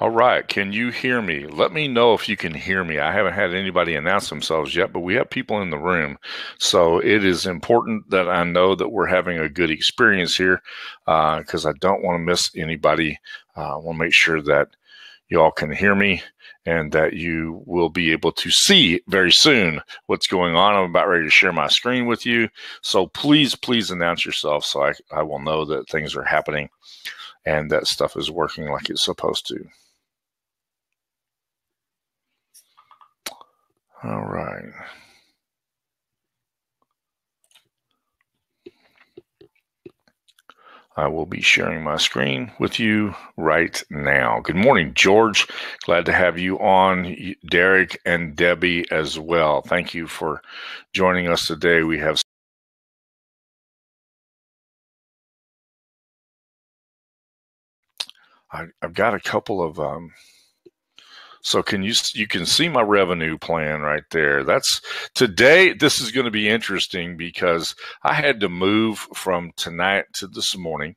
All right. Can you hear me? Let me know if you can hear me. I haven't had anybody announce themselves yet, but we have people in the room. So it is important that I know that we're having a good experience here because I don't want to miss anybody. I want to make sure that you all can hear me and that you will be able to see very soon what's going on. I'm about ready to share my screen with you. So please announce yourself so I will know that things are happening and that stuff is working like it's supposed to. All right. I will be sharing my screen with you right now. Good morning, George. Glad to have you on. Derek and Debbie as well. Thank you for joining us today. We have I've got a couple of so you can see my revenue plan right there. That's today. This is going to be interesting because I had to move from tonight to this morning.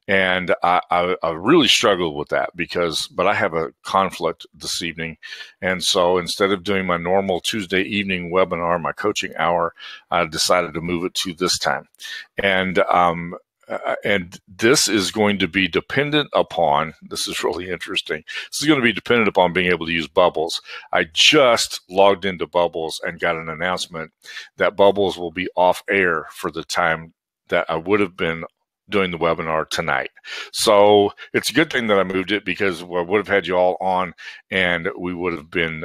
And I really struggled with that but I have a conflict this evening. And so instead of doing my normal Tuesday evening webinar, my coaching hour, I decided to move it to this time. And this is going to be dependent upon, this is really interesting. This is going to be dependent upon being able to use Bubbles. I just logged into Bubbles and got an announcement that Bubbles will be off air for the time that I would have been doing the webinar tonight. So it's a good thing that I moved it because I would have had you all on and we would have been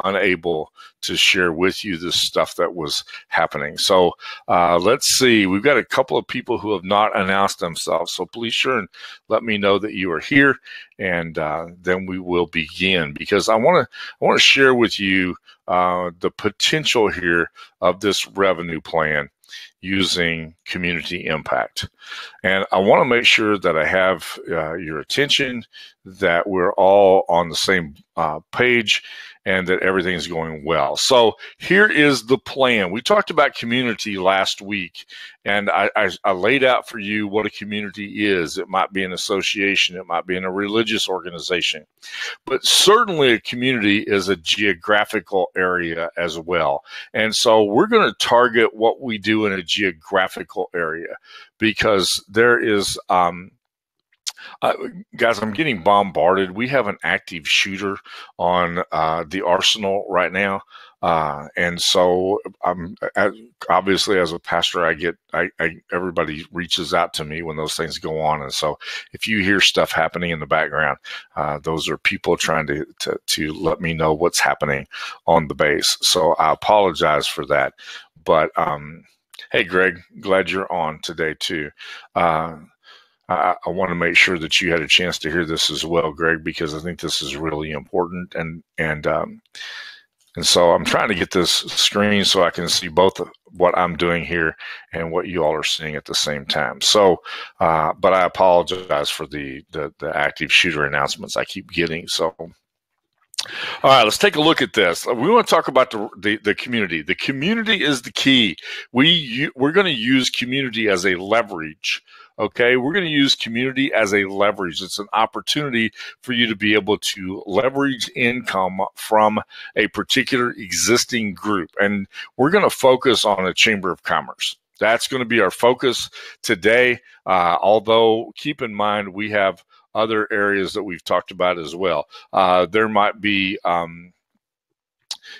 unable to share with you this stuff that was happening. So let's see. We've got a couple of people who have not announced themselves. So please sure and let me know that you are here and then we will begin because I want to share with you the potential here of this revenue plan using community impact. And I want to make sure that I have your attention, that we're all on the same page, and that everything's going well. So here is the plan. We talked about community last week, and I laid out for you what a community is. It might be an association. It might be in a religious organization. But certainly a community is a geographical area as well. And so we're going to target what we do in a geographical area because there is guys, I'm getting bombarded. We have an active shooter on the arsenal right now. And so obviously as a pastor, everybody reaches out to me when those things go on. And so if you hear stuff happening in the background, those are people trying to let me know what's happening on the base. So I apologize for that. But hey, Greg, glad you're on today too. I want to make sure that you had a chance to hear this as well, Greg, because I think this is really important. And so I'm trying to get this screen so I can see both what I'm doing here and what you all are seeing at the same time. So, but I apologize for the active shooter announcements I keep getting. So, all right, let's take a look at this. We want to talk about the community. The community is the key. We're going to use community as a leverage. Okay, we're going to use community as a leverage. It's an opportunity for you to be able to leverage income from a particular existing group. And we're going to focus on a Chamber of Commerce. That's going to be our focus today. Although keep in mind, we have other areas that we've talked about as well. There might be,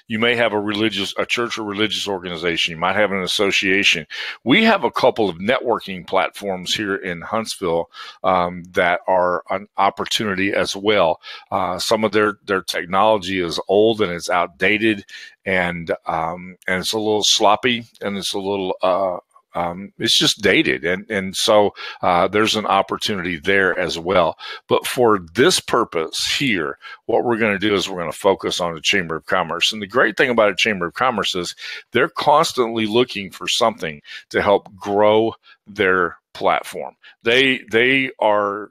you may have a church or religious organization. You might have an association. We have a couple of networking platforms here in Huntsville that are an opportunity as well. Some of their technology is old and it's outdated, and it's a little sloppy, and it's a little it's just dated. And so there's an opportunity there as well. But for this purpose here, what we're going to do is we're going to focus on the Chamber of Commerce. And the great thing about a Chamber of Commerce is they're constantly looking for something to help grow their platform. They are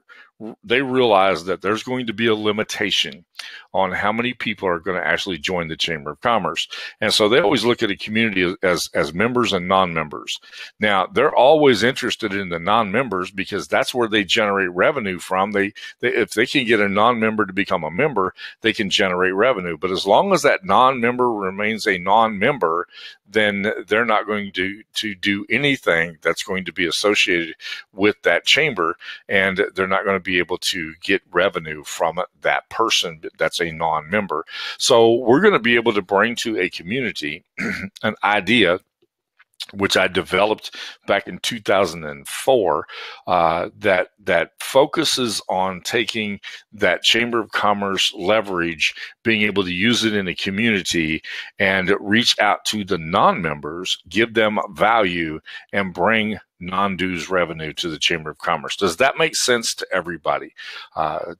they realize that there's going to be a limitation on how many people are going to actually join the Chamber of Commerce. And so they always look at a community as members and non-members. Now, they're always interested in the non-members because that's where they generate revenue from. If they can get a non-member to become a member, they can generate revenue. But as long as that non-member remains a non-member, then they're not going to do anything that's going to be associated with that chamber, and they're not going to be able to get revenue from that person that's a non-member. So we're going to be able to bring to a community an idea which I developed back in 2004, that focuses on taking that Chamber of Commerce leverage, being able to use it in a community and reach out to the non-members, give them value, and bring non-dues revenue to the Chamber of Commerce. Does that make sense to everybody?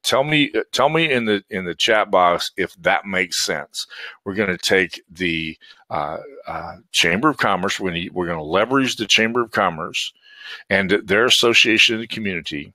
Tell me in the chat box if that makes sense. We're going to take the Chamber of Commerce. We're going to leverage the Chamber of Commerce and their association in the community.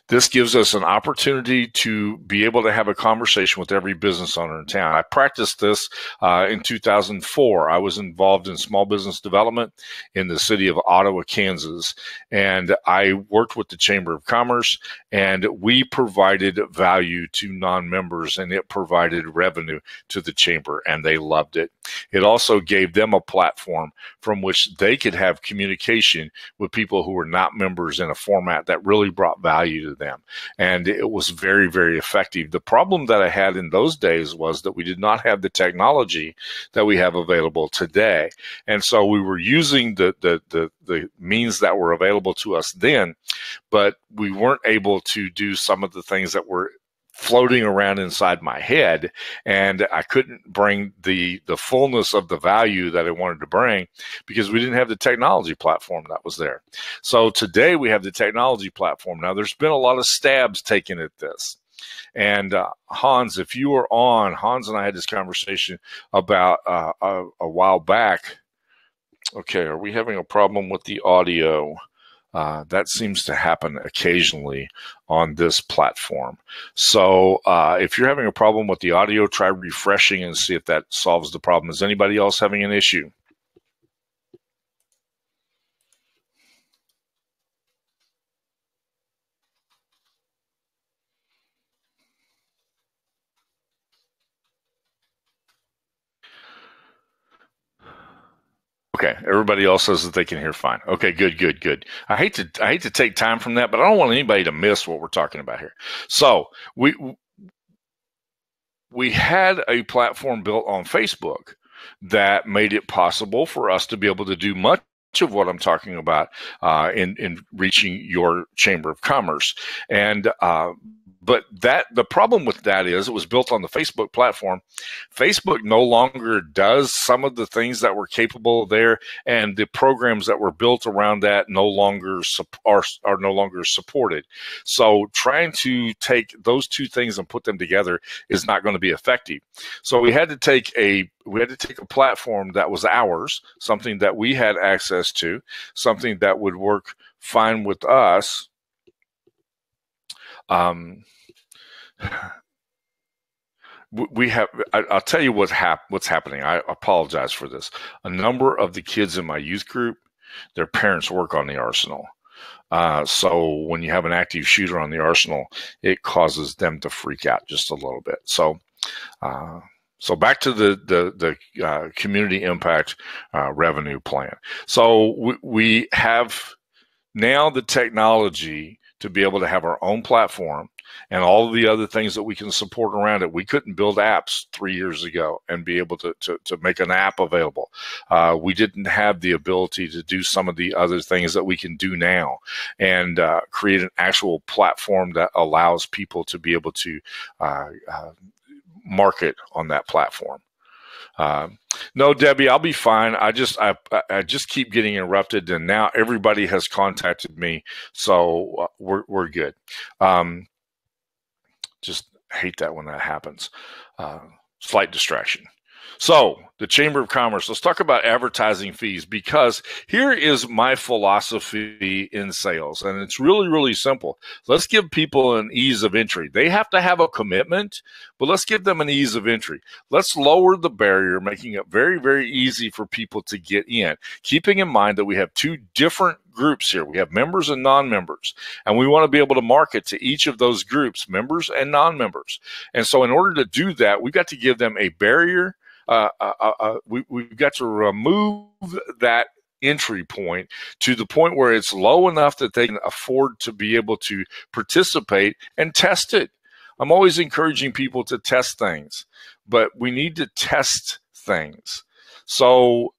This gives us an opportunity to be able to have a conversation with every business owner in town. I practiced this in 2004. I was involved in small business development in the city of Ottawa, Kansas, and I worked with the Chamber of Commerce, and we provided value to non-members, and it provided revenue to the Chamber, and they loved it. It also gave them a platform from which they could have communication with people who were not members in a format that really brought value to them. And it was very, very effective. The problem that I had in those days was that we did not have the technology that we have available today. And so we were using the means that were available to us then, but we weren't able to do some of the things that were floating around inside my head, and I couldn't bring the fullness of the value that I wanted to bring because we didn't have the technology platform that was there. So today we have the technology platform. Now, there's been a lot of stabs taken at this. And Hans, if you were on, Hans and I had this conversation about a while back. Okay, are we having a problem with the audio? That seems to happen occasionally on this platform. So if you're having a problem with the audio, try refreshing and see if that solves the problem. Is anybody else having an issue? Okay, everybody else says that they can hear fine. Okay, good. I hate to take time from that, but I don't want anybody to miss what we're talking about here. So we had a platform built on Facebook that made it possible for us to be able to do much of what I'm talking about in reaching your Chamber of Commerce. And but the problem with that is it was built on the Facebook platform. Facebook no longer does some of the things that were capable there, and the programs that were built around that no longer are no longer supported. So trying to take those two things and put them together is not going to be effective. So we had to take a platform that was ours, something that we had access to, something that would work fine with us. I'll tell you what's happening. I apologize for this. A number of the kids in my youth group, their parents work on the arsenal. So when you have an active shooter on the arsenal, it causes them to freak out just a little bit. So back to the community impact revenue plan. So we have now the technology to be able to have our own platform and all of the other things that we can support around it. We couldn't build apps 3 years ago and be able to make an app available. We didn't have the ability to do some of the other things that we can do now and create an actual platform that allows people to be able to market on that platform. No, Debbie, I'll be fine. I just keep getting interrupted, and now everybody has contacted me, so we're good. Just hate that when that happens. Slight distraction. So the Chamber of Commerce, let's talk about advertising fees, because here is my philosophy in sales, and it's really, really simple. Let's give people an ease of entry. They have to have a commitment, but let's give them an ease of entry. Let's lower the barrier, making it very, very easy for people to get in, keeping in mind that we have two different groups here. We have members and non-members, and we want to be able to market to each of those groups, members and non-members. And so in order to do that, we've got to give them a barrier. We've got to remove that entry point to the point where it's low enough that they can afford to be able to participate and test it. I'm always encouraging people to test things, but we need to test things. So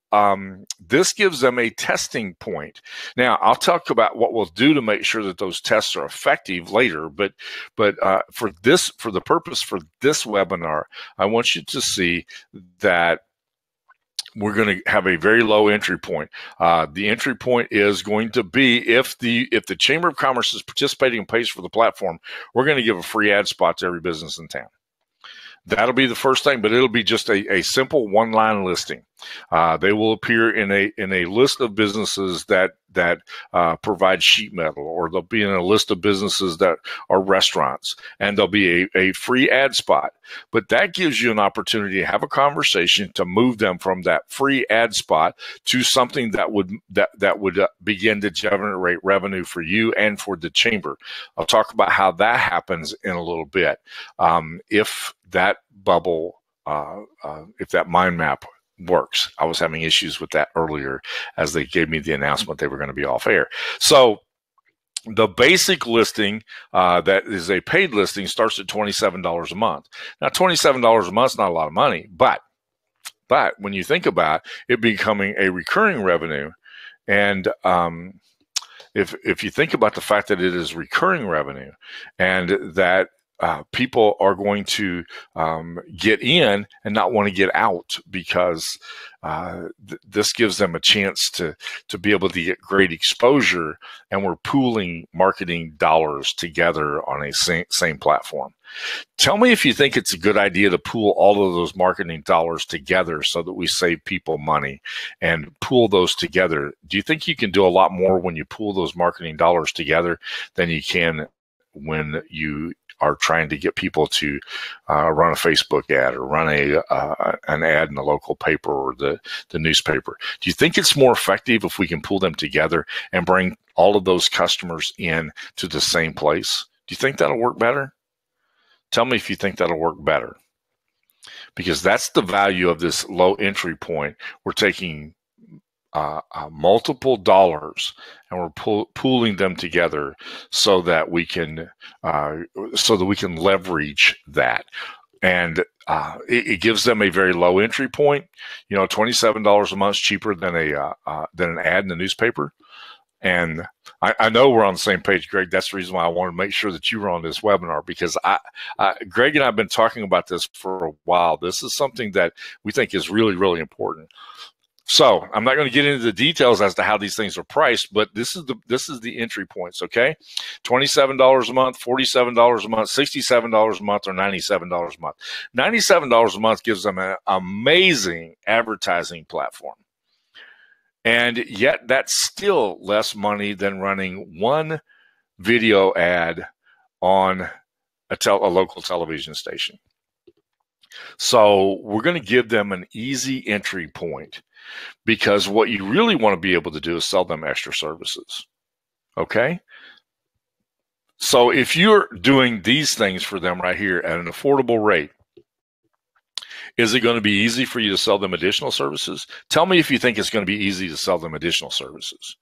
this gives them a testing point. Now, I'll talk about what we'll do to make sure that those tests are effective later. But for the purpose for this webinar, I want you to see that we're going to have a very low entry point. The entry point is going to be if the Chamber of Commerce is participating and pays for the platform, we're going to give a free ad spot to every business in town. That'll be the first thing, but it'll be just a simple one-line listing. They will appear in a list of businesses that provide sheet metal, or they'll be in a list of businesses that are restaurants, and there'll be a free ad spot. But that gives you an opportunity to have a conversation to move them from that free ad spot to something that would begin to generate revenue for you and for the chamber. I'll talk about how that happens in a little bit. If that bubble, if that mind map works. I was having issues with that earlier as they gave me the announcement they were going to be off air. So the basic listing that is a paid listing starts at $27 a month. Now, $27 a month is not a lot of money, but when you think about it becoming a recurring revenue, and if you think about the fact that it is recurring revenue and that people are going to get in and not want to get out, because this gives them a chance to be able to get great exposure, and we're pooling marketing dollars together on a same platform. Tell me if you think it's a good idea to pool all of those marketing dollars together so that we save people money and pool those together. Do you think you can do a lot more when you pool those marketing dollars together than you can when you are trying to get people to run a Facebook ad or run an ad in the local paper or the newspaper? Do you think it's more effective if we can pull them together and bring all of those customers in to the same place? Do you think that'll work better? Tell me if you think that'll work better, because that's the value of this low entry point. We're taking multiple dollars and we're pooling them together so that we can leverage that, and it gives them a very low entry point. You know, $27 a month is cheaper than an ad in the newspaper. And I know we're on the same page, Greg. That's the reason why I wanted to make sure that you were on this webinar, because Greg and I have been talking about this for a while. This is something that we think is really, really important. So I'm not going to get into the details as to how these things are priced, but this is the entry points, okay? $27 a month, $47 a month, $67 a month, or $97 a month. $97 a month gives them an amazing advertising platform. And yet that's still less money than running one video ad on a local television station. So we're going to give them an easy entry point, because what you really want to be able to do is sell them extra services. Okay? So if you're doing these things for them right here at an affordable rate, is it going to be easy for you to sell them additional services? Tell me if you think it's going to be easy to sell them additional services.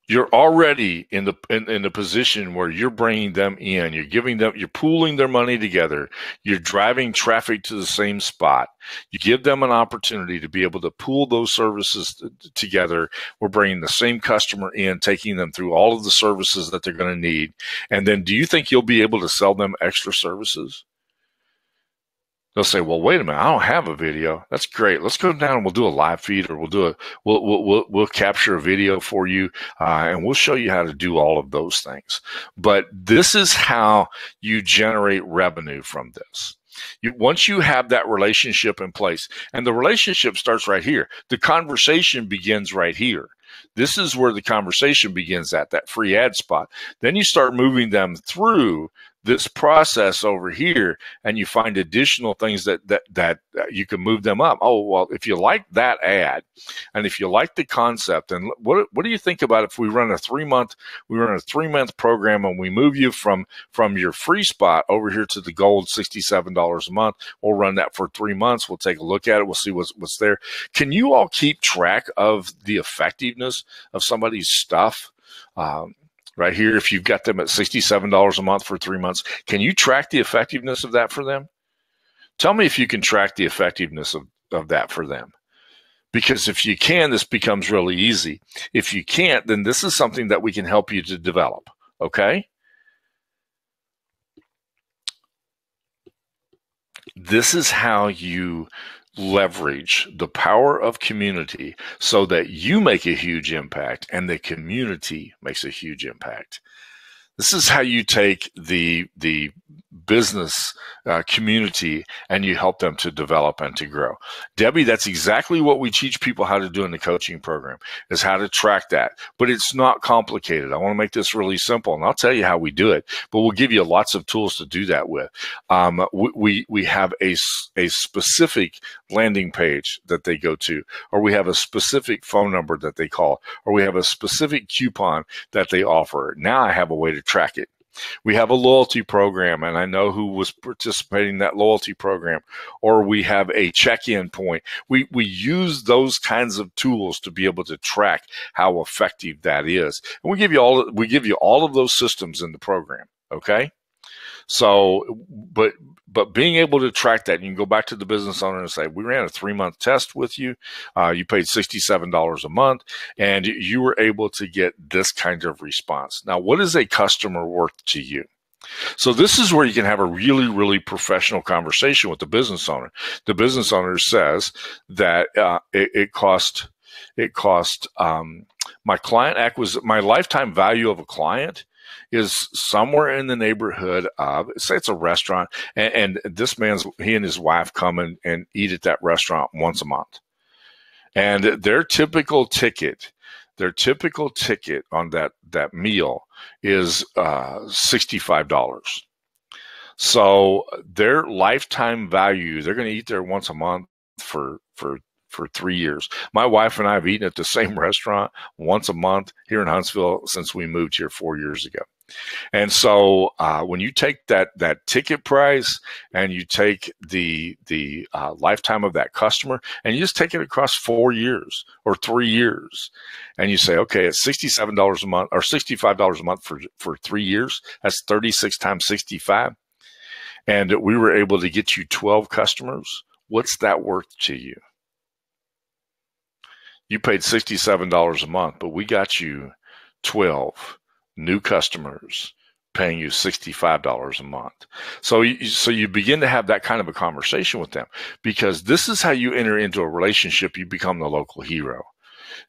You're already in the position where you're bringing them in, you're pooling their money together, you're driving traffic to the same spot. You give them an opportunity to be able to pool those services together. We're bringing the same customer in, taking them through all of the services that they're going to need. And then do you think you'll be able to sell them extra services? They'll say, well, wait a minute, I don't have a video. That's great. Let's go down and we'll do a live feed, or we'll capture a video for you, and we'll show you how to do all of those things. But this is how you generate revenue from this. Once you have that relationship in place, and the relationship starts right here, the conversation begins right here. This is where the conversation begins at that free ad spot. Then you start moving them through this process over here, and you find additional things that you can move them up. Oh, well, if you like that ad, and if you like the concept, and what do you think about if we run a 3-month program, and we move you from your free spot over here to the gold $67 a month? We'll run that for 3 months. We'll take a look at it. We'll see what's there. Can you all keep track of the effectiveness of somebody's stuff? Right here, if you've got them at $67 a month for 3 months, can you track the effectiveness of that for them? Tell me if you can track the effectiveness of that for them. Because if you can, this becomes really easy. If you can't, then this is something that we can help you to develop, okay? This is how you leverage the power of community so that you make a huge impact and the community makes a huge impact. This is how you take the business community and you help them to develop and to grow. Debbie, that's exactly what we teach people how to do in the coaching program, is how to track that. But it's not complicated. I want to make this really simple, and I'll tell you how we do it, but we'll give you lots of tools to do that with. We have a specific landing page that they go to, or we have a specific phone number that they call, or we have a specific coupon that they offer. Now I have a way to track it. We have a loyalty program, and I know who was participating in that loyalty program, or we have a check-in point. We use those kinds of tools to be able to track how effective that is. And we give you all of those systems in the program, okay? So, but being able to track that, you can go back to the business owner and say, we ran a 3-month test with you. You paid $67 a month, and you were able to get this kind of response. Now, what is a customer worth to you? So this is where you can have a really, really professional conversation with the business owner. The business owner says that it cost my lifetime value of a client is somewhere in the neighborhood of, say it's a restaurant, and this he and his wife come and eat at that restaurant once a month. And their typical ticket on that meal is $65. So their lifetime value, they're going to eat there once a month for 3 years. My wife and I have eaten at the same restaurant once a month here in Huntsville since we moved here 4 years ago. And so when you take that ticket price and you take the lifetime of that customer and you just take it across 4 years or 3 years, and you say, okay, it's $67 a month or $65 a month for 3 years, that's 36 times 65. And we were able to get you 12 customers. What's that worth to you? You paid $67 a month, but we got you 12 new customers paying you $65 a month. So you begin to have that kind of a conversation with them, because this is how you enter into a relationship. You become the local hero.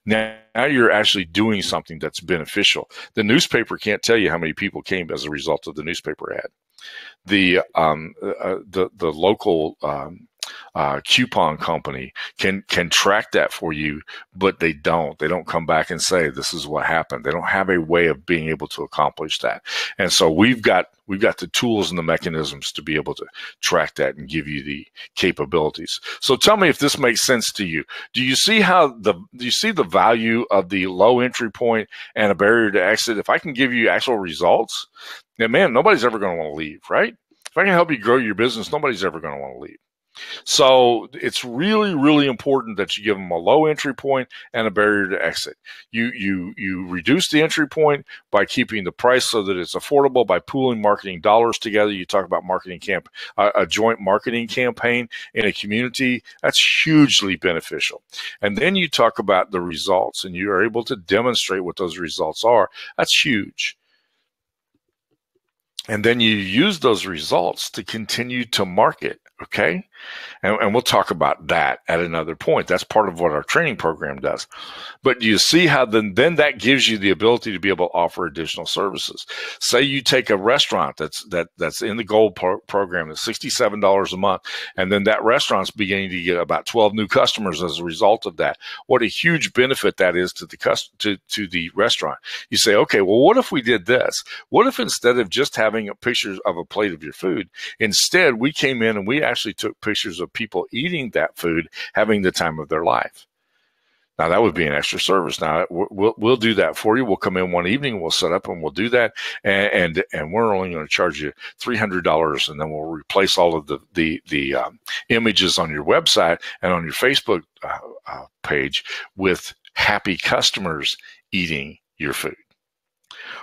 Now you're actually doing something that's beneficial. The newspaper can't tell you how many people came as a result of the newspaper ad. The local coupon company can track that for you, but they don't come back and say this is what happened. They don't have a way of being able to accomplish that. And so we've got the tools and the mechanisms to be able to track that and give you the capabilities. So tell me if this makes sense to you. Do you see the value of the low entry point and a barrier to exit? If I can give you actual results, then man, nobody's ever going to want to leave, right? If I can help you grow your business, nobody's ever going to want to leave. So it's really, really important that you give them a low entry point and a barrier to exit. You reduce the entry point by keeping the price so that it's affordable, by pooling marketing dollars together. You talk about a joint marketing campaign in a community. That's hugely beneficial. And then you talk about the results, and you are able to demonstrate what those results are. That's huge. And then you use those results to continue to market, okay? And we'll talk about that at another point. That's part of what our training program does. But you see how then that gives you the ability to be able to offer additional services. Say you take a restaurant that's in the gold program, that's $67 a month, and then that restaurant's beginning to get about 12 new customers as a result of that. What a huge benefit that is to the restaurant. You say, okay, well, what if we did this? What if instead of just having a picture of a plate of your food, instead we came in and we actually took pictures of people eating that food, having the time of their life? Now, that would be an extra service. Now, we'll do that for you. We'll come in one evening, we'll set up and we'll do that. And we're only going to charge you $300. And then we'll replace all of the images on your website and on your Facebook page with happy customers eating your food.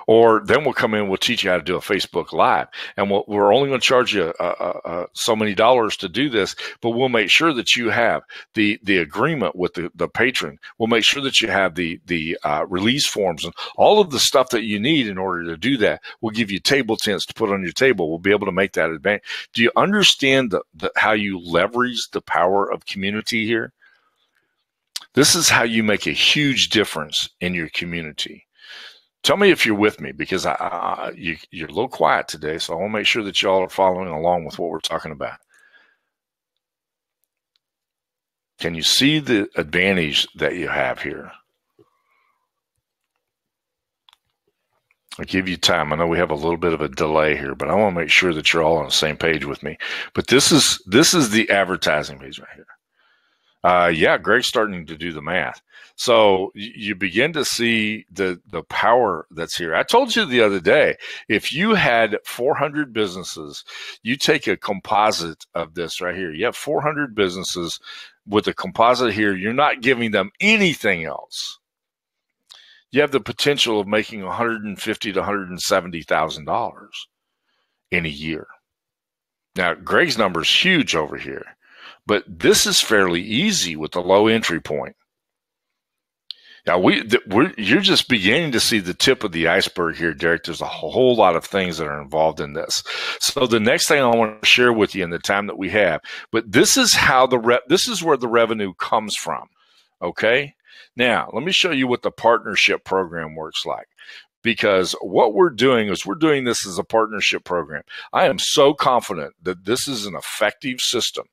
Or then we'll come in, we'll teach you how to do a Facebook Live. And we're only going to charge you so many dollars to do this, but we'll make sure that you have the agreement with the patron. We'll make sure that you have the release forms and all of the stuff that you need in order to do that. We'll give you table tents to put on your table. We'll be able to make that advantage. Do you understand how you leverage the power of community here? This is how you make a huge difference in your community. Tell me if you're with me, because you're a little quiet today, so I want to make sure that y'all are following along with what we're talking about. Can you see the advantage that you have here? I'll give you time. I know we have a little bit of a delay here, but I want to make sure that you're all on the same page with me. But this is the advertising page right here. Yeah, Greg's starting to do the math. So you begin to see the power that's here. I told you the other day, if you had 400 businesses, you take a composite of this right here. You have 400 businesses with a composite here. You're not giving them anything else. You have the potential of making $150,000 to $170,000 in a year. Now, Greg's number is huge over here, but this is fairly easy with the low entry point. Now, you're just beginning to see the tip of the iceberg here, Derek. There's a whole lot of things that are involved in this. So the next thing I want to share with you in the time that we have, but this is how this is where the revenue comes from. Okay. Now, let me show you what the partnership program works like. Because what we're doing is we're doing this as a partnership program. I am so confident that this is an effective system.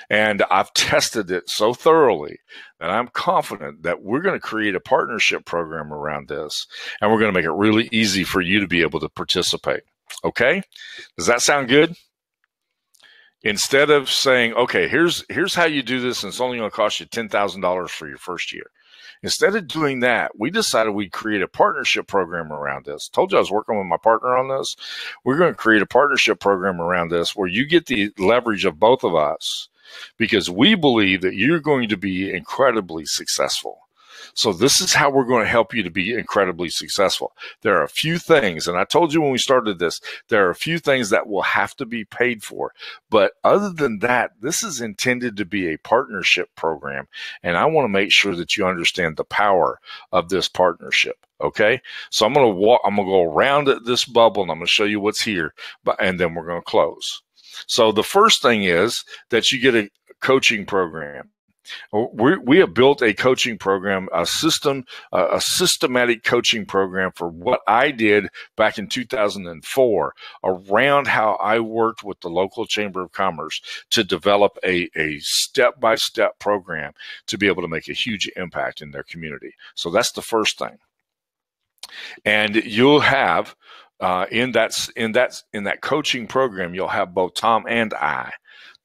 And I've tested it so thoroughly that I'm confident that we're going to create a partnership program around this, and we're going to make it really easy for you to be able to participate. Okay? Does that sound good? Instead of saying, okay, here's how you do this, and it's only going to cost you $10,000 for your first year. Instead of doing that, we decided we'd create a partnership program around this. Told you I was working with my partner on this. We're going to create a partnership program around this where you get the leverage of both of us, because we believe that you're going to be incredibly successful. So this is how we're going to help you to be incredibly successful. There are a few things, and I told you when we started this, there are a few things that will have to be paid for. But other than that, this is intended to be a partnership program, and I want to make sure that you understand the power of this partnership. Okay, so I'm going to go around this bubble, and I'm going to show you what's here, and then we're going to close. So the first thing is that you get a coaching program. We have built a coaching program, a systematic coaching program for what I did back in 2004 around how I worked with the local Chamber of Commerce to develop a step-by-step program to be able to make a huge impact in their community. So that's the first thing. And you'll have in that coaching program, you'll have both Thom and I.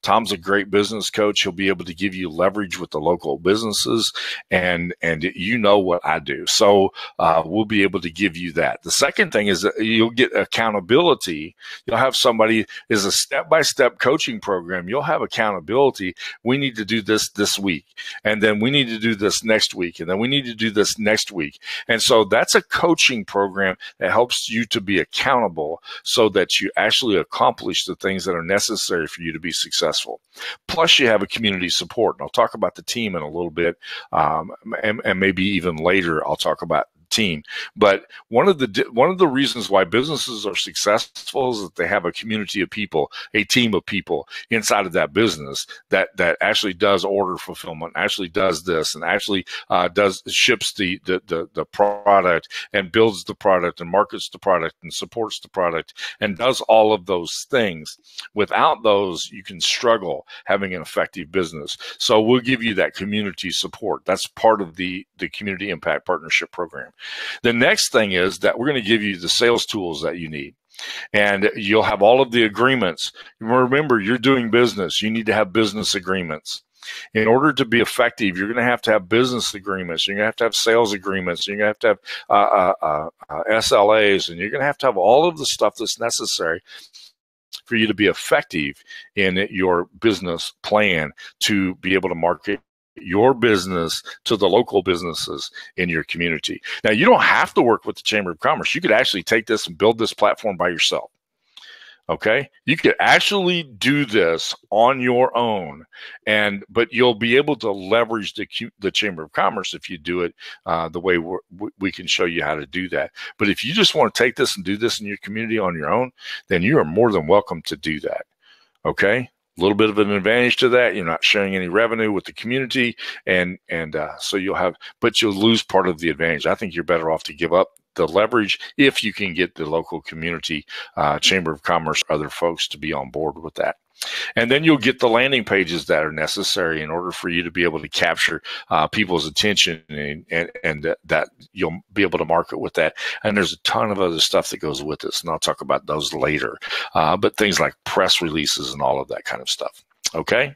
Thom's a great business coach. He'll be able to give you leverage with the local businesses, and you know what I do. So we'll be able to give you that. The second thing is that you'll get accountability. You'll have somebody is a step-by-step coaching program. You'll have accountability. We need to do this week, and then we need to do this next week, and then we need to do this next week. And so that's a coaching program that helps you to be accountable so that you actually accomplish the things that are necessary for you to be successful. Plus, you have a community support. And I'll talk about the team in a little bit, and maybe even later I'll talk about team. But one of the reasons why businesses are successful is that they have a community of people, a team of people inside of that business that actually does order fulfillment, actually does this, and actually ships the product and builds the product and markets the product and supports the product and does all of those things. Without those, you can struggle having an effective business. So we'll give you that community support. That's part of the Community Impact Partnership Program. The next thing is that we're going to give you the sales tools that you need. And you'll have all of the agreements. Remember, you're doing business. You need to have business agreements. In order to be effective, you're going to have business agreements. You're going to have sales agreements. You're going to have SLAs, and you're going to have all of the stuff that's necessary for you to be effective in your business plan to be able to market your business to the local businesses in your community. Now, you don't have to work with the Chamber of Commerce. You could actually take this and build this platform by yourself. Okay, you could actually do this on your own, but you'll be able to leverage the Chamber of Commerce if you do it the way we can show you how to do that. But if you just want to take this and do this in your community on your own, then you are more than welcome to do that. Okay, a little bit of an advantage to that. You're not sharing any revenue with the community, and so but you'll lose part of the advantage. I think you're better off to give up the leverage if you can get the local community, Chamber of Commerce, other folks to be on board with that. And then you'll get the landing pages that are necessary in order for you to be able to capture people's attention and that you'll be able to market with that. And there's a ton of other stuff that goes with this, and I'll talk about those later. But things like press releases and all of that kind of stuff. Okay?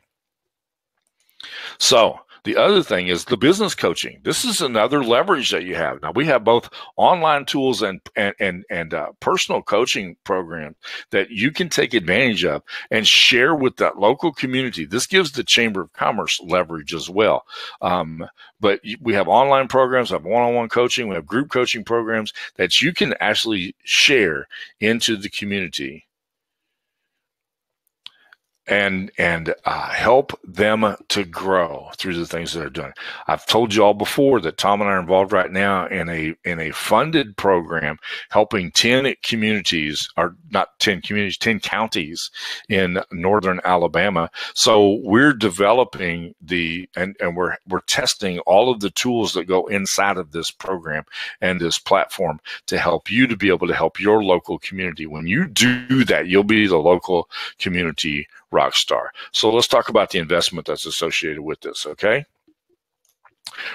So the other thing is the business coaching. This is another leverage that you have. Now, we have both online tools and personal coaching programs that you can take advantage of and share with that local community. This gives the Chamber of Commerce leverage as well. But we have online programs, we have one-on-one coaching, we have group coaching programs that you can actually share into the community and help them to grow through the things that they're doing. I've told you all before that Thom and I are involved right now in a funded program helping 10 communities, or not 10 communities, 10 counties in northern Alabama. So we're developing and we're testing all of the tools that go inside of this program and this platform to help you to be able to help your local community. When you do that, you'll be the local community rock star. So let's talk about the investment that's associated with this, okay?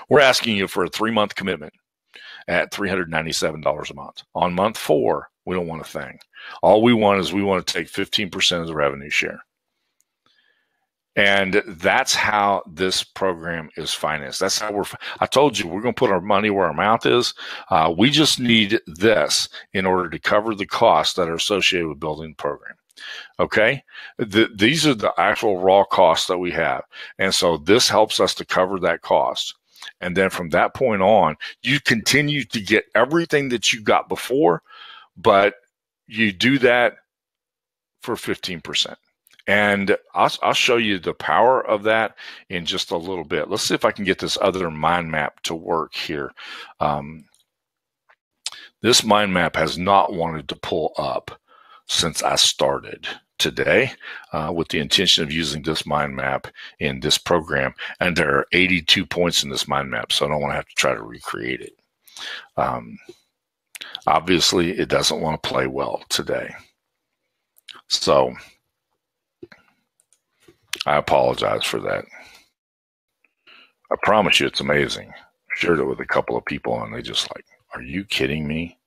We're asking you for a 3-month commitment at $397 a month. On month 4, we don't want a thing. All we want is to take 15% of the revenue share. And that's how this program is financed. That's how I told you, we're going to put our money where our mouth is. We just need this in order to cover the costs that are associated with building the program. Okay, these are the actual raw costs that we have. And so this helps us to cover that cost. And then from that point on, you continue to get everything that you got before, but you do that for 15%. And I'll show you the power of that in just a little bit. Let's see if I can get this other mind map to work here. This mind map has not wanted to pull up since I started today with the intention of using this mind map in this program. And there are 82 points in this mind map, so I don't want to have to try to recreate it. Obviously, it doesn't want to play well today. So I apologize for that. I promise you it's amazing. I shared it with a couple of people, and they just like, are you kidding me?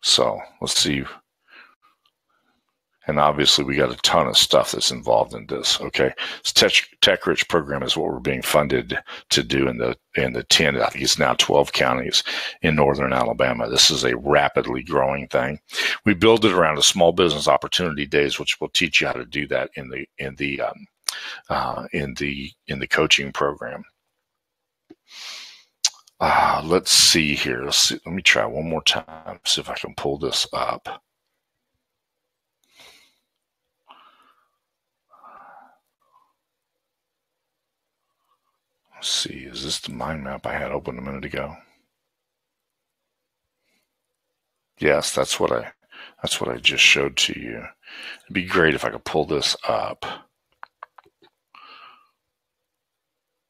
So let's see. And obviously, we got a ton of stuff that's involved in this. Okay, this tech-rich program is what we're being funded to do in the 10, I think it's now 12 counties in northern Alabama. This is a rapidly growing thing. We build it around a small business opportunity days, which will teach you how to do that in the coaching program. Let's see here. Let me try one more time. See if I can pull this up. Let's see, is this the mind map I had open a minute ago? Yes, that's what I just showed to you. It'd be great if I could pull this up.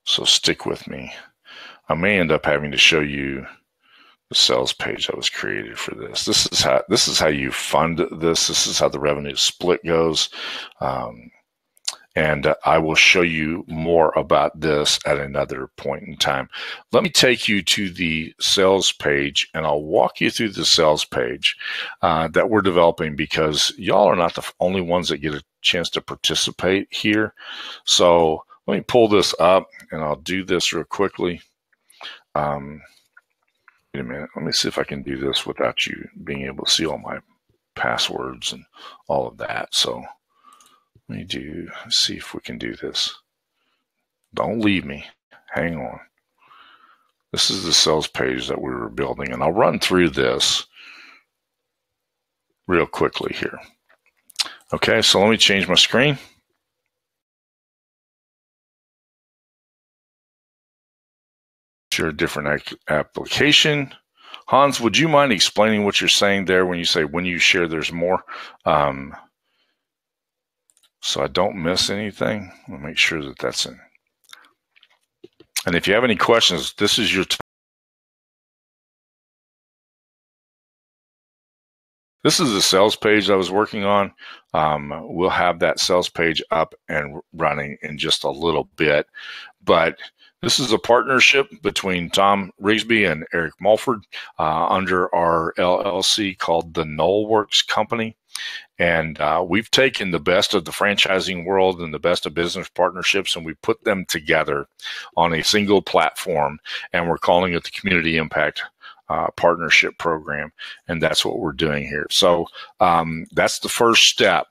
So stick with me. I may end up having to show you the sales page that was created for this. This is how you fund this. This is how the revenue split goes. And I will show you more about this at another point in time. Let me take you to the sales page, and I'll walk you through the sales page that we're developing, because y'all are not the only ones that get a chance to participate here. So let me pull this up, and I'll do this real quickly. Wait a minute. Let me see if I can do this without you being able to see all my passwords and all of that. So let me see if we can do this. Don't leave me. Hang on. This is the sales page that we were building, and I'll run through this real quickly here. Okay, so let me change my screen. Share a different application. Hans, would you mind explaining what you're saying there when you say when you share there's more? So I don't miss anything. I'll make sure that that's in. And if you have any questions, this is your time. This is the sales page I was working on. We'll have that sales page up and running in just a little bit. But this is a partnership between Thom Rigsby and Eric Mulford under our LLC called the Knollworks Company. And we've taken the best of the franchising world and the best of business partnerships, and we put them together on a single platform, and we're calling it the Community Impact Partnership Program. And that's what we're doing here. So that's the first step.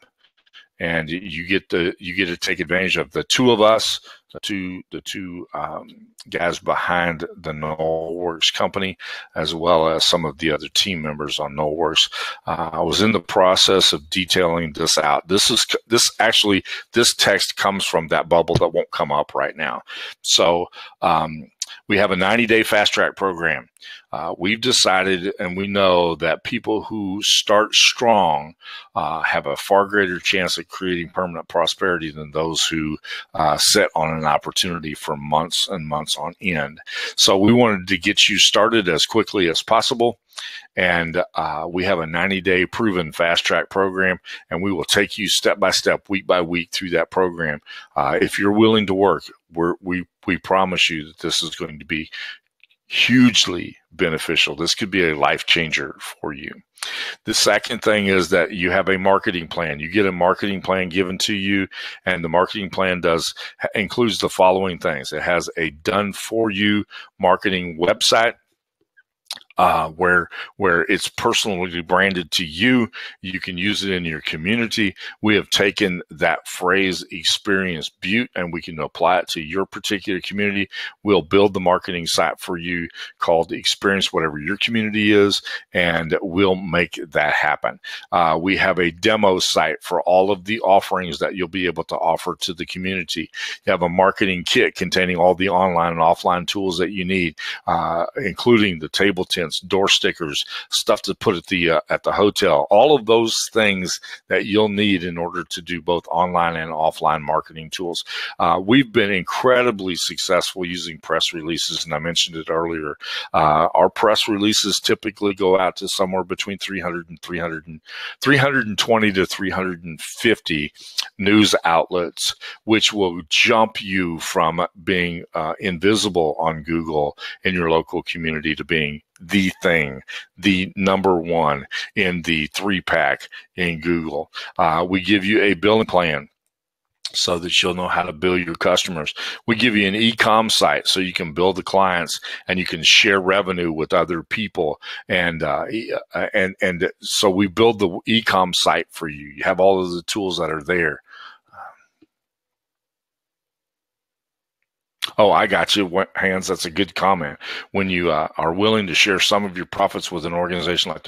And you get to take advantage of the two of us, the two guys behind the Knollworks Company, as well as some of the other team members on Knollworks. I was in the process of detailing this out. This text comes from that bubble that won't come up right now. So we have a 90-day fast track program. We've decided, and we know that people who start strong have a far greater chance of creating permanent prosperity than those who sit on an opportunity for months and months on end. So we wanted to get you started as quickly as possible. And we have a 90-day proven fast track program, and we will take you step by step, week by week through that program. If you're willing to work, we promise you that this is going to be hugely beneficial. This could be a life changer for you. The second thing is that you have a marketing plan. You get a marketing plan given to you, and the marketing plan includes the following things. It has a done for you marketing website, where it's personally branded to you. You can use it in your community. We have taken that phrase "Experience Butte" and we can apply it to your particular community. We'll build the marketing site for you called Experience Whatever Your Community is, and we'll make that happen. We have a demo site for all of the offerings that you'll be able to offer to the community. You have a marketing kit containing all the online and offline tools that you need, including the table tent, door stickers, stuff to put at the hotel, all of those things that you'll need in order to do both online and offline marketing tools. We've been incredibly successful using press releases, and I mentioned it earlier. Our press releases typically go out to somewhere between 320 to 350 news outlets, which will jump you from being invisible on Google in your local community to being the thing, the number one in the 3-pack in Google. We give you a billing plan so that you'll know how to bill your customers. We give you an e-com site so you can bill the clients and you can share revenue with other people. And so we build the e-com site for you. You have all of the tools that are there. Oh, I got you, Hans. That's a good comment. When you are willing to share some of your profits with an organization like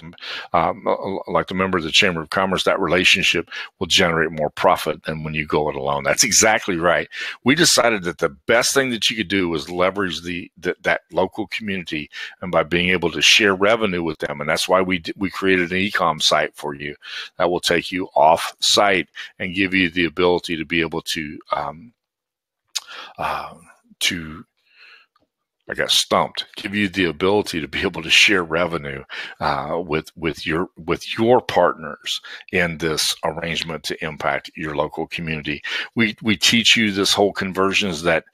the member of the Chamber of Commerce, that relationship will generate more profit than when you go it alone. That's exactly right. We decided that the best thing that you could do was leverage that local community, and by being able to share revenue with them. And that's why we created an e-com site for you that will take you off site and give you the ability to be able to I got stumped. Give you the ability to be able to share revenue with your partners in this arrangement to impact your local community. We teach you this whole conversions that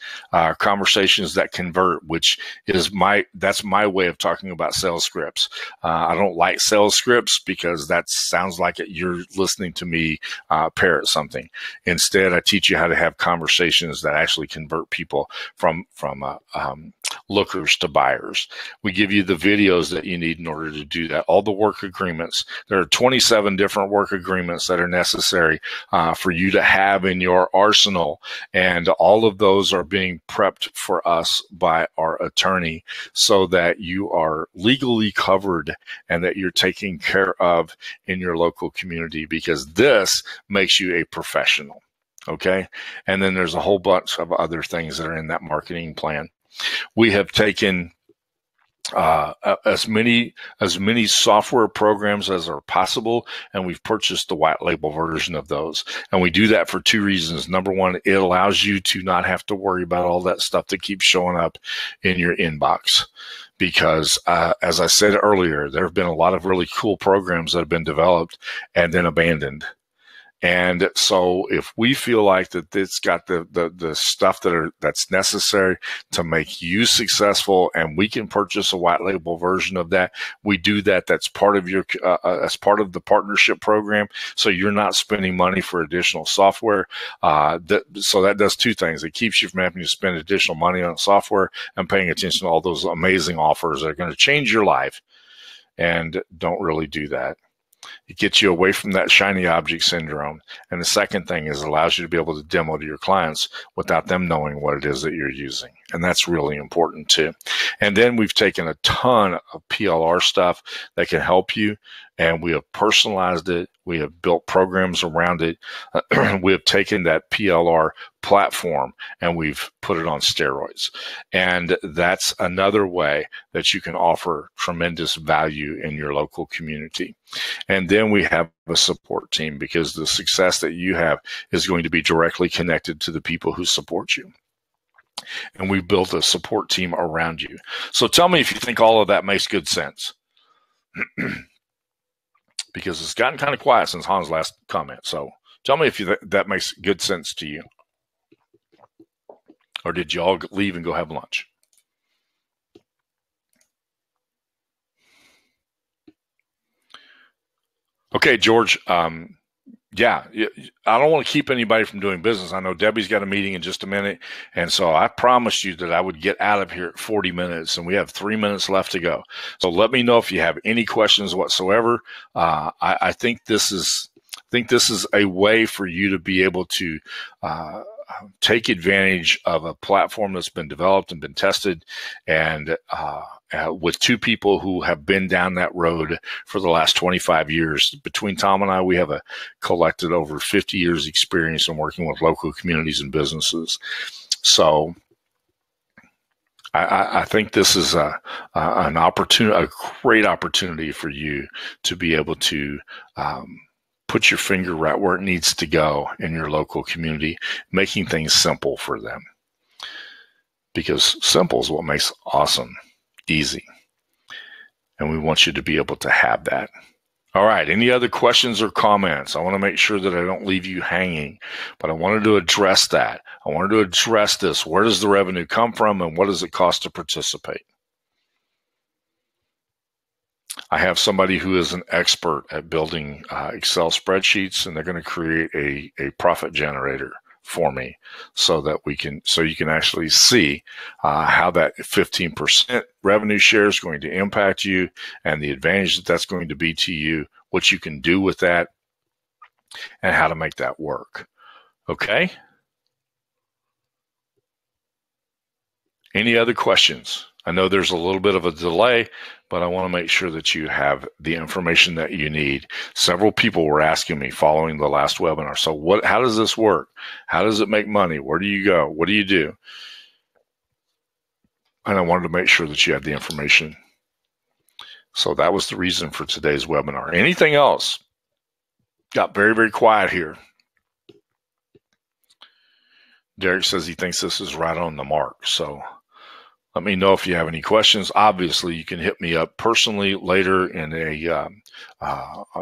conversations that convert, which is that's my way of talking about sales scripts. I don't like sales scripts because that sounds like you're listening to me parrot something. Instead, I teach you how to have conversations that actually convert people from lookers to buyers. We give you the videos that you need in order to do that. All the work agreements. There are 27 different work agreements that are necessary for you to have in your arsenal. And all of those are being prepped for us by our attorney so that you are legally covered and that you're taken care of in your local community, because this makes you a professional. Okay. And then there's a whole bunch of other things that are in that marketing plan. We have taken as many software programs as are possible, and we've purchased the white label version of those. And we do that for two reasons. Number one, it allows you to not have to worry about all that stuff that keeps showing up in your inbox. Because as I said earlier, there have been a lot of really cool programs that have been developed and then abandoned. And so if we feel like that it's got the stuff that's necessary to make you successful, and we can purchase a white label version of that, we do that. That's part of your as part of the partnership program. So you're not spending money for additional software. So that does two things. It keeps you from having to spend additional money on software and paying attention to all those amazing offers that are going to change your life, and don't really do that. It gets you away from that shiny object syndrome. And the second thing is it allows you to be able to demo to your clients without them knowing what it is that you're using. And that's really important too. And then we've taken a ton of PLR stuff that can help you, and we have personalized it. We have built programs around it. We have taken that PLR platform and we've put it on steroids. And that's another way that you can offer tremendous value in your local community. And then we have a support team, because the success that you have is going to be directly connected to the people who support you. And we've built a support team around you. So tell me if you think all of that makes good sense. Because it's gotten kind of quiet since Hans' last comment. So tell me if that makes good sense to you. Or did you all leave and go have lunch? Okay, George. Yeah, I don't want to keep anybody from doing business. I know Debbie's got a meeting in just a minute. And so I promised you that I would get out of here at 40 minutes, and we have 3 minutes left to go. So let me know if you have any questions whatsoever. I think this is a way for you to be able to take advantage of a platform that's been developed and been tested, and with two people who have been down that road for the last 25 years. Between Thom and I, we have collected over 50 years experience in working with local communities and businesses. So I think this is an opportunity, a great opportunity for you to be able to put your finger right where it needs to go in your local community, making things simple for them. Because simple is what makes awesome easy. And we want you to be able to have that. All right. Any other questions or comments? I want to make sure that I don't leave you hanging, but I wanted to address that. I wanted to address this. Where does the revenue come from, and what does it cost to participate? I have somebody who is an expert at building Excel spreadsheets, and they're going to create a profit generator for me so you can actually see how that 15% revenue share is going to impact you, and the advantage that that's going to be to you, what you can do with that, and how to make that work. Okay? Any other questions? I know there's a little bit of a delay, but I want to make sure that you have the information that you need. Several people were asking me following the last webinar, so how does this work? How does it make money? Where do you go? What do you do? And I wanted to make sure that you had the information. So that was the reason for today's webinar. Anything else? Got very, very quiet here. Derek says he thinks this is right on the mark. So let me know if you have any questions. Obviously, you can hit me up personally later in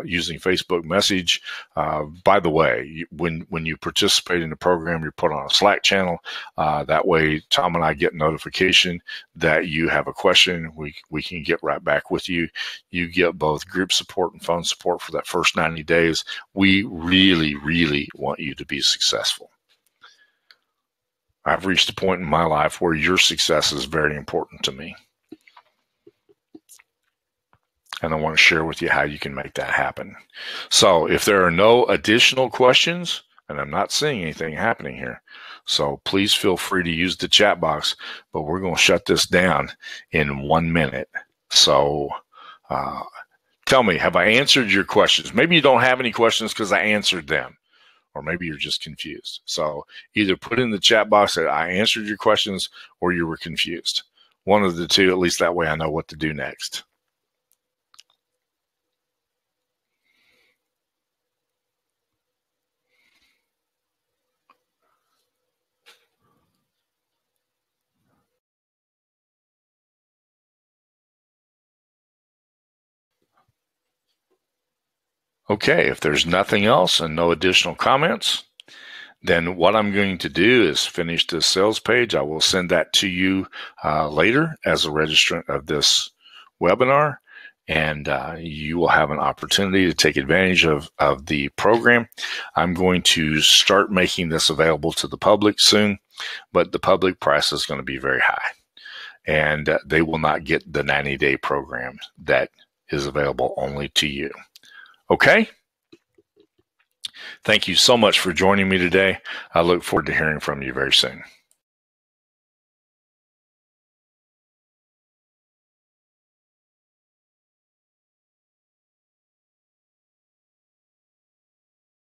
using Facebook message. By the way, when you participate in the program, you're put on a Slack channel. That way, Thom and I get notification that you have a question. We can get right back with you. You get both group support and phone support for that first 90 days. We really, really want you to be successful. I've reached a point in my life where your success is very important to me. And I want to share with you how you can make that happen. So if there are no additional questions, and I'm not seeing anything happening here, so please feel free to use the chat box, but we're going to shut this down in 1 minute. So tell me, have I answered your questions? Maybe you don't have any questions because I answered them. Or maybe you're just confused. So either put in the chat box that I answered your questions or you were confused. One of the two, at least that way I know what to do next. Okay, if there's nothing else and no additional comments, then what I'm going to do is finish this sales page. I will send that to you later as a registrant of this webinar, and you will have an opportunity to take advantage of the program. I'm going to start making this available to the public soon, but the public price is going to be very high, and they will not get the 90-day program that is available only to you. Okay? Thank you so much for joining me today. I look forward to hearing from you very soon.